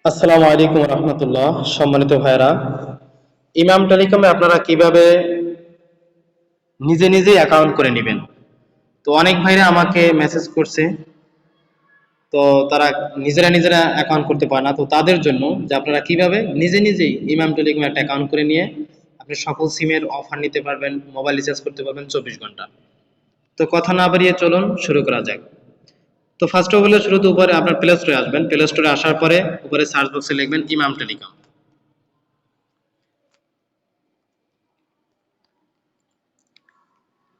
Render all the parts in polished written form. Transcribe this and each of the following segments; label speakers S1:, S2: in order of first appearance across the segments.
S1: আসসালামু আলাইকুম রহমতুল্লাহ। সম্মানিত ভাইরা, ইমাম টেলিকমে আপনারা কিভাবে নিজে নিজে অ্যাকাউন্ট করে নেবেন। তো অনেক ভাইরা আমাকে মেসেজ করছে, তো তারা নিজেরা নিজেরা অ্যাকাউন্ট করতে পারে না। তো তাদের জন্য যে আপনারা কিভাবে নিজে নিজেই ইমাম টেলিকমে একটা অ্যাকাউন্ট করে নিয়ে আপনি সকল সিমের অফার নিতে পারবেন, মোবাইল রিচার্জ করতে পারবেন 24 ঘন্টা। তো কথা না বাড়িয়ে চলুন শুরু করা যাক। তো ফার্স্ট অফ অল শুরুতে উপরে আপনার প্লে স্টোরে আসবেন। প্লে স্টোরে আসার পরে উপরে সার্চ বক্সে লিখবেন ইমাম টেলিকম।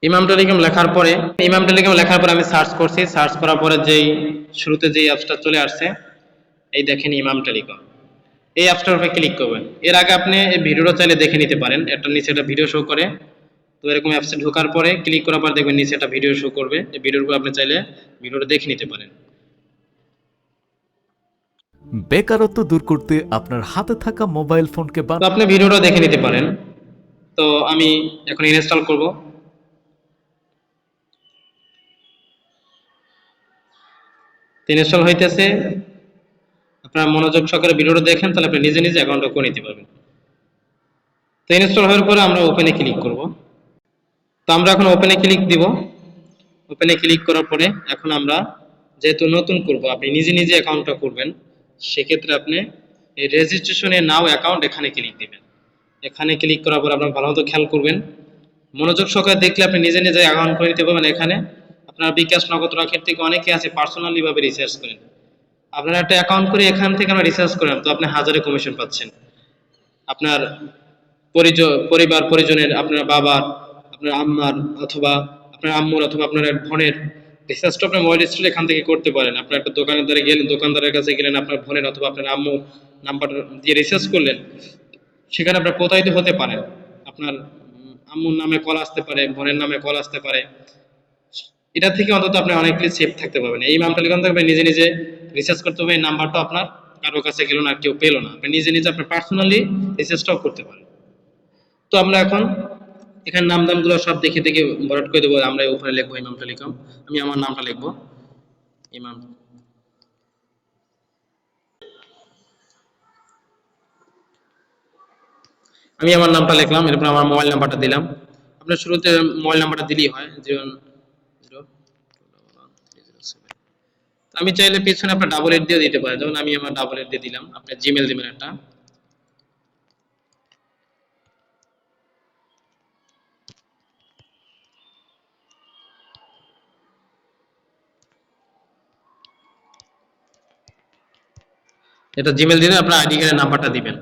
S1: ইমাম টেলিকম লেখার পরে আমি সার্চ করছি। সার্চ করার পরে যেই শুরুতে যেই অ্যাপসটা চলে আসছে, এই দেখেন ইমাম টেলিকম। এই অ্যাপসটার উপরে ক্লিক করবেন। এর আগে আপনি এই ভিডিওটা চাইলে দেখে নিতে পারেন, একটা নিচে একটা ভিডিও শো করে। তো এরকম অ্যাপসে ঢোকার পরে ক্লিক করার পর দেখবেন নিচে একটা ভিডিও শো করবে। এই ভিডিওর উপর আপনি চাইলে ভিডিওটা দেখে নিতে পারেন।
S2: বেকারত্ব দূর করতে আপনার হাতে থাকা মোবাইল ফোনকে
S1: তো আপনি ভিডিওটা দেখে নিতে পারেন। তো আমি এখন ইনস্টল করব। ইনস্টল হইতেছে, আপনারা মনোযোগ সহকারে ভিডিওটা দেখেন, তাহলে আপনি নিজে নিজে অ্যাকাউন্টটা করে নিতে পারবেন। তো ইনস্টল হওয়ার পরে আমরা ওপেনে ক্লিক করব। তো আমরা এখন ওপেনে ক্লিক দিব। ওপেনে ক্লিক করার পরে এখন আমরা যেহেতু নতুন করব, আপনি নিজে নিজে অ্যাকাউন্টটা করবেন, সেক্ষেত্রে আপনি এই রেজিস্ট্রেশনে নাও অ্যাকাউন্ট এখানে ক্লিক দিবেন। এখানে ক্লিক করার পর আপনার ভালো মতো খেয়াল করবেন, মনোযোগ সহকারে দেখলে আপনি নিজে নিজে অ্যাকাউন্ট করে নিতে পারবেন। এখানে আপনার বিকাশ নগদ রাখার থেকে অনেকে আছে পার্সোনালি ভাবে রিচার্জ করেন। আপনারা একটা অ্যাকাউন্ট করে এখান থেকে আমরা রিচার্জ করেন, তো আপনি হাজারে কমিশন পাচ্ছেন। আপনার পরিবার পরিজনের, আপনার বাবার, আপনার আম্মার, অথবা আপনার আম্মুর, অথবা আপনার এক বোনের রিচার্জটা আপনার মোবাইল স্টোরে এখান থেকে করতে পারেন। আপনার একটা দোকানদারে গেলেন, দোকানদারের কাছে গেলেন, আপনার বোনের অথবা আপনার আম্মু নাম্বার দিয়ে রিচার্জ করলেন, সেখানে আপনার প্রতারিত হতে পারেন। আপনার আম্মুর নামে কল আসতে পারে, বোনের নামে কল আসতে পারে। এটা থেকে অন্তত আপনি অনেকটাই সেফ থাকতে পারবেন। এই ইমাম টেলিকম থেকে নিজে নিজে রিসার্চ করতে হবে। এই নাম্বারটা আপনার কারো কাছে গেল না, কেউ পেলো না, আপনি নিজে নিজে আপনার পার্সোনালি রিসার্চটাও করতে পারেন। তো আমরা এখন এখানে নাম দামগুলো সব দেখে দেখে বরাদ করে দেবো। আমরা উপরে লিখবো ইমাম টেলিকম। আমি আমার নামটা লিখবো ইমাম। আমি আমার নামটা লিখলাম, এরপর আমার মোবাইল নাম্বারটা দিলাম। আপনার শুরুতে মোবাইল নাম্বারটা দিলেই হয়, 0 আমি চাইলে পেছনে আপনার ডাবল এড দিয়ে দিতে পারেন, যেমন আমি আমার ডাবল এড দিয়ে দিলাম। আপনি জিমেল দিবেন একটা। এটা জিমেল দিলে আপনার আইডি কার্ডের নাম্বারটা দিবেন।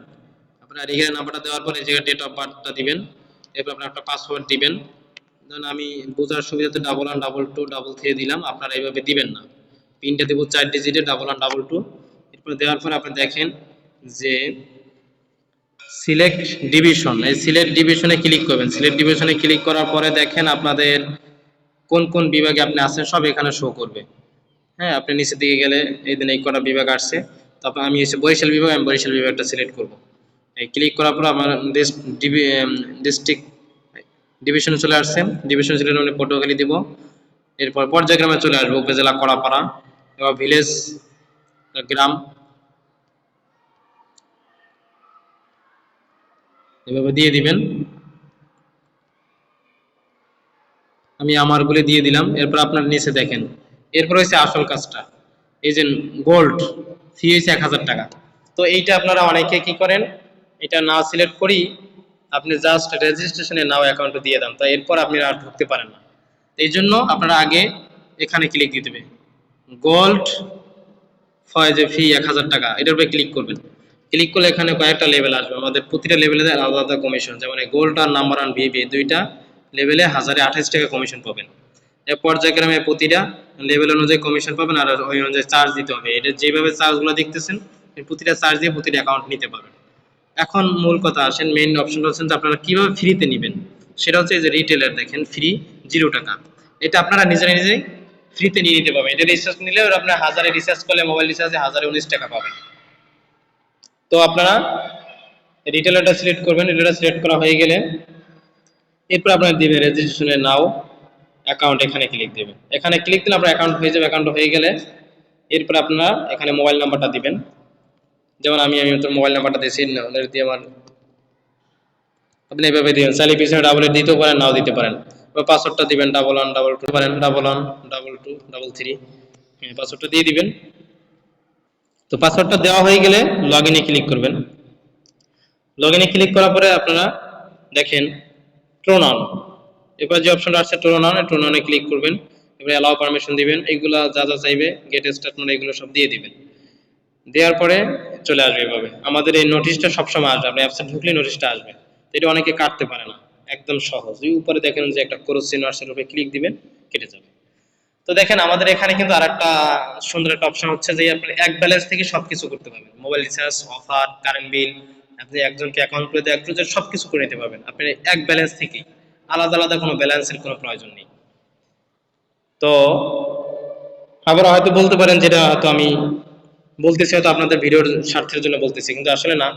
S1: আপনার আইডি কার্ডের নাম্বারটা দেওয়ার পরে এই জায়গায় ডেট অফ বার্থটা দিবেন। এরপর আপনার একটা পাসওয়ার্ড দিবেন। ধরুন আমি বোঝার সুবিধাতে 111223 দিলাম। আপনারা এইভাবে দিবেন না। পিনটা দেবো 4 ডিজিটের 1112। এরপর দেওয়ার পর আপনি দেখেন যে সিলেক্ট ডিভিশন, এই সিলেক্ট ডিভিশনে ক্লিক করবেন। সিলেক্ট ডিভিশনে ক্লিক করার পরে দেখেন আপনাদের কোন কোন বিভাগে আপনি আছেন সব এখানে শো করবে। হ্যাঁ, আপনি নিচের দিকে গেলে এই দিন এই কটা বিভাগ আসছে। তারপর আমি এসে বরিশাল বিভাগ, আমি বরিশাল বিভাগটা সিলেক্ট করব। এই ক্লিক করার পর আমার ডিস্ট্রিক্ট ডিভিশনে চলে আসছে। ডিভিশন সিলেক্ট মানে পটুয়াখালী দিব। এরপর পর্যায়ক্রমে চলে আসবে উপজেলা কড়াপাড়া, এবার ভিলেজ গ্রাম, এভাবে দিয়ে দিবেন। আমি আমারগুলি দিয়ে দিলাম। এরপর আপনার নিচে দেখেন, এরপর হচ্ছে আসল কাজটা, এই যে গোল্ড ফি হয়েছে 1000 টাকা। তো এইটা আপনারা অনেকে কি করেন, এটা না সিলেক্ট করি আপনি জাস্ট রেজিস্ট্রেশনে নাও অ্যাকাউন্টে দিয়ে দেন, তাই এরপর আপনি আর ঢুকতে পারেন না। এই জন্য আপনারা আগে এখানে ক্লিক দিতে হবে, গোল্ড ফয়েজে ফি 1000 টাকা, এটার উপরে ক্লিক করবেন। ক্লিক করলে এখানে কয়েকটা লেভেল আসবে, আমাদের প্রতিটা লেভেলে আলাদা আলাদা কমিশন, যেমন গোল্ড আর নাম্বার ওয়ান ভিভি দুইটা লেভেলে 1028 টাকা কমিশন পাবেন। এর পর্যায়ক্রমে প্রতিটা লেভেল অনুযায়ী কমিশন পাবেন, আর ওই অনুযায়ী চার্জ দিতে হবে। এটা যেভাবে চার্জগুলো দেখতেছেন প্রতিটা চার্জ দিয়ে প্রতিটা অ্যাকাউন্ট নিতে পারবেন। এখন মূল কথা আসেন, মেইন অপশনটা হচ্ছে যে আপনারা কিভাবে ফ্রিতে নেবেন। সেটা হচ্ছে যে রিটেলার দেখেন ফ্রি 0 টাকা, এটা আপনারা নিজেরা নিজেই ফ্রিতে নিয়ে নিতে পারবেন। এটা রিচার্জ নিলে আপনার 1000 রিচার্জ করলে মোবাইল রিচার্জে 1019 টাকা পাবেন। তো আপনারা রিটেলারটা সিলেক্ট করবেন। রিটেলার সিলেক্ট করা হয়ে গেলে এরপর আপনারা দিবেন রেজিস্ট্রেশনে নাও অ্যাকাউন্ট, এখানে ক্লিক দেবেন। এখানে ক্লিক দিলে আপনার অ্যাকাউন্ট হয়ে যাবে। অ্যাকাউন্ট হয়ে গেলে এরপর আপনারা এখানে মোবাইল নাম্বারটা দিবেন। যেমন আমি তোর মোবাইল নাম্বারটা দিয়েছি দিয়ে আমার আপনি এভাবে দিবেন, চাইলে পিছনে ডাবল এর দিতেও পারেন, নাও দিতে পারেন। এবার পাসওয়ার্ডটা দিবেন 1112 পারেন 11122223, হ্যাঁ পাসওয়ার্ডটা দিয়ে দিবেন। তো পাসওয়ার্ডটা দেওয়া হয়ে গেলে লগ ইনে ক্লিক করবেন। লগ ইনে ক্লিক করার পরে আপনারা দেখেন প্রোনাউন, এবার যে অপশনটা আছে প্রোনাউনে ক্লিক করবেন। এবার অ্যালাউ পারমিশন দিবেন, এইগুলা যা যা চাইবে গেট স্টেটমেন্ট এগুলো সব দিয়ে দিবেন। দেওয়ার পরে চলে আসবে এভাবে। আমাদের এই নোটিশটা সবসময় আসবে, আপনি অ্যাপসে ঢুকলে নোটিশটা আসবে। তো এটা অনেকে কাটতে পারে না, একদম সহজ। এই উপরে দেখেন যে একটা ক্রস চিহ্ন আসছে, উপরে ক্লিক দিবেন, কেটে যাবে। তো দেখেন আমাদের এখানে কিন্তু আরেকটা সুন্দর একটা অপশন হচ্ছে যে আপনি এক ব্যালেন্স থেকে সবকিছু করতে পারবেন। Mobile recharge, offer, current bill, আপনি একজনকে অ্যাকাউন্ট করে দিয়ে একটু সবকিছু করে নিতে পারবেন আপনি এক ব্যালেন্স থেকে। আলাদা আলাদা কোনো ব্যালেন্সের কোনো প্রয়োজন নেই। তো আবার হয়তো বলতে পারেন যেটা হয়তো আমি বলতেছি হয়তো আপনাদের ভিডিওর স্বার্থের জন্য বলতেছি, কিন্তু আসলে না।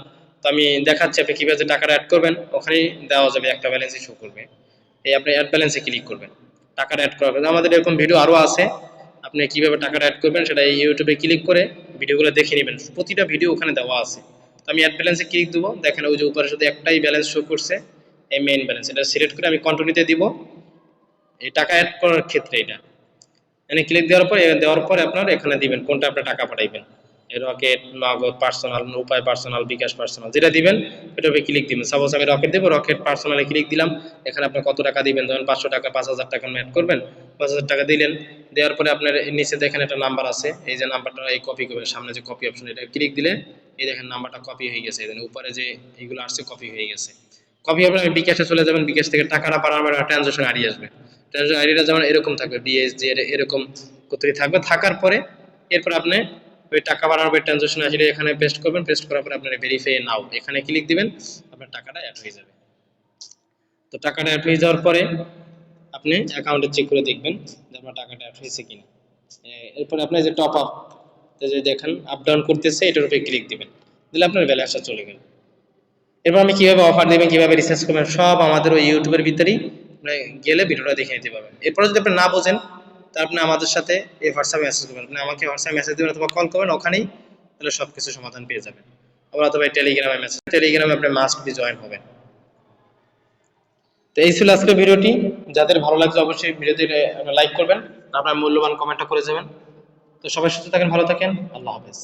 S1: তো আমি দেখাচ্ছি আপনি কিভাবে টাকাটা অ্যাড করবেন। ওখানেই দেওয়া যাবে, একটা ব্যালেন্সই শো করবে। এই আপনি অ্যাড ব্যালেন্সে ক্লিক করবেন, টাকাটা অ্যাড করাবেন। আমাদের এরকম ভিডিও আরও আছে, আপনি কিভাবে টাকাটা অ্যাড করবেন সেটা এই ইউটিউবে ক্লিক করে ভিডিওগুলো দেখে নেবেন, প্রতিটা ভিডিও ওখানে দেওয়া আছে। তো আমি অ্যাড ব্যালেন্সে ক্লিক দেবো, দেখেন ওই যে উপরে শুধু একটাই ব্যালেন্স শো করছে, এই মেইন ব্যালেন্স। এটা সিলেক্ট করে আমি কন্টিনিউতে দিব, এই টাকা অ্যাড করার ক্ষেত্রে এটা এখানে ক্লিক দেওয়ার পরে আপনার এখানে দিবেন কোনটা আপনি টাকা পাঠাইবেন, রকেট, নগদ, পার্সোনাল, উপায় পার্সোনাল, বিকাশ পার্সোনাল, যেটা দিবেন এটার উপরে ক্লিক দিবেন। সাপোজ আমি রকেট দেবো, রকেট পার্সোনালে ক্লিক দিলাম। এখানে আপনি কত টাকা দিবেন, ধরেন 500 টাকা, 5000 টাকা অ্যাড করবেন, 5000 টাকা দিলেন। দেওয়ার পরে আপনার নিচে দেখেন একটা নাম্বার আছে, এই যে নাম্বারটা এই কপি করবেন, সামনে যে কপি অপশন এটা ক্লিক দিলে এই দেখেন নাম্বারটা কপি হয়ে গেছে, এই উপরে যে এইগুলো আসছে কপি হয়ে গেছে। কপি হবে, আমি বিকাশে চলে যাবেন, বিকাশ থেকে টাকাটা পাঠানোর ট্রানজাকশন আইডি আসবে। ট্রানজাকশন আইডিটা যেমন এরকম থাকবে, বিএসডি এরকম কোথায় থাকবে, থাকার পরে এরপর আপনি ওই টাকা পাঠানোর ট্রানজাকশন আইডি এখানে পেস্ট করবেন। পেস্ট করার পরে আপনার ভেরিফাই নাও এখানে ক্লিক দিবেন, আপনার টাকাটা অ্যাড হয়ে যাবে। তো টাকাটা অ্যাড হয়ে যাওয়ার পরে আপনি অ্যাকাউন্টে চেক করে দেখবেন যে আপনার টাকাটা অ্যাড হয়েছে কিনা। এরপরে আপনি যে টপ আপ যে দেখেন আপ ডাউন করতেছে, এটার উপরে ক্লিক দিবেন, দিলে আপনার ব্যালেন্সটা চলে গেল। এরপর আমি কিভাবে অফার দিবেন, কিভাবে রিসার্চ করবেন, সব আমাদের ওই ইউটিউবের ভিতরেই গেলে ভিডিওটা দেখে নিতে পারবেন। এরপর যদি আপনি না বোঝেন তা আপনি আমাদের সাথে এই হোয়াটসঅ্যাপে মেসেজ করবেন, আপনি আমাকে হোয়াটসঅ্যাপে মেসেজ দেবেন অথবা কল করবেন, ওখানেই তাহলে সব কিছু সমাধান পেয়ে যাবেন। আবার অথবা টেলিগ্রামে আপনি মাস্ট বি জয়েন হবেন। তো এই ছিল আজকের ভিডিওটি। যাদের ভালো লাগছে অবশ্যই ভিডিওতে লাইক করবেন, আপনার মূল্যবান কমেন্টটা করে যাবেন। তো সবাই সুস্থ থাকেন, ভালো থাকেন, আল্লাহ হাফেজ।